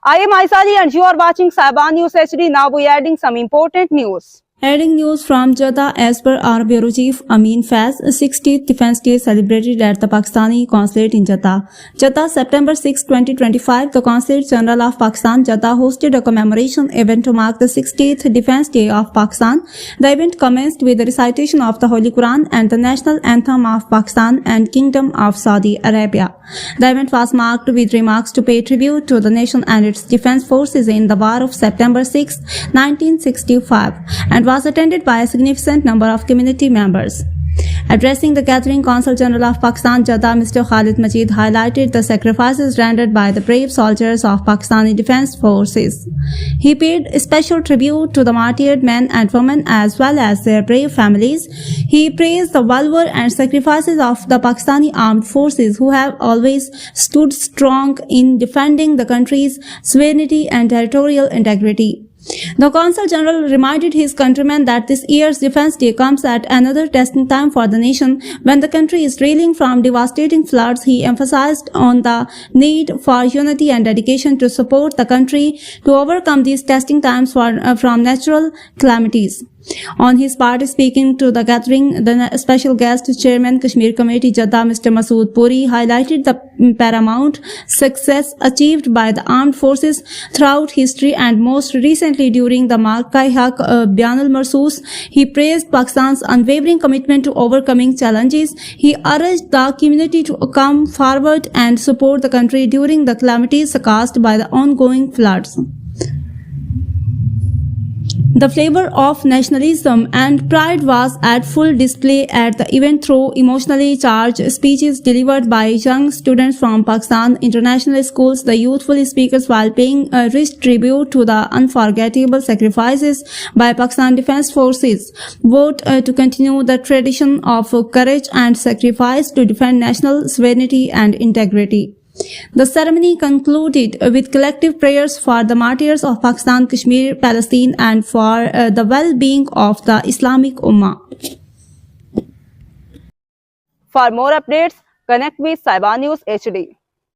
I am Aisali and you are watching Saiban News HD. Now we are adding some important news. Heading news from Jeddah. As per our Bureau Chief Amin Faiz, 60th Defence Day celebrated at the Pakistani Consulate in Jeddah. Jeddah, September 6, 2025, the Consulate General of Pakistan, Jeddah, hosted a commemoration event to mark the 60th Defence Day of Pakistan. The event commenced with the recitation of the Holy Quran and the national anthem of Pakistan and Kingdom of Saudi Arabia. The event was marked with remarks to pay tribute to the nation and its defence forces in the War of September 6, 1965, and was attended by a significant number of community members. Addressing the gathering, Consul General of Pakistan, Jeddah, Mr. Khalid Majid, highlighted the sacrifices rendered by the brave soldiers of Pakistani Defence Forces. He paid special tribute to the martyred men and women as well as their brave families. He praised the valor and sacrifices of the Pakistani armed forces who have always stood strong in defending the country's sovereignty and territorial integrity. The Consul General reminded his countrymen that this year's Defence Day comes at another testing time for the nation when the country is reeling from devastating floods. He emphasized on the need for unity and dedication to support the country to overcome these testing times from natural calamities. On his part, speaking to the gathering, the special guest Chairman Kashmir Committee Jeddah Mr. Masood Puri highlighted the paramount success achieved by the armed forces throughout history and most recently during the Marka-e-Haq Bayan al-Marsus. He praised Pakistan's unwavering commitment to overcoming challenges. He urged the community to come forward and support the country during the calamities caused by the ongoing floods. The flavor of nationalism and pride was at full display at the event through emotionally charged speeches delivered by young students from Pakistan international schools. The youthful speakers, while paying a rich tribute to the unforgettable sacrifices by Pakistan Defence Forces, vowed to continue the tradition of courage and sacrifice to defend national sovereignty and integrity. The ceremony concluded with collective prayers for the martyrs of Pakistan, Kashmir, Palestine, and for the well-being of the Islamic Ummah. For more updates, connect with Saiban News HD.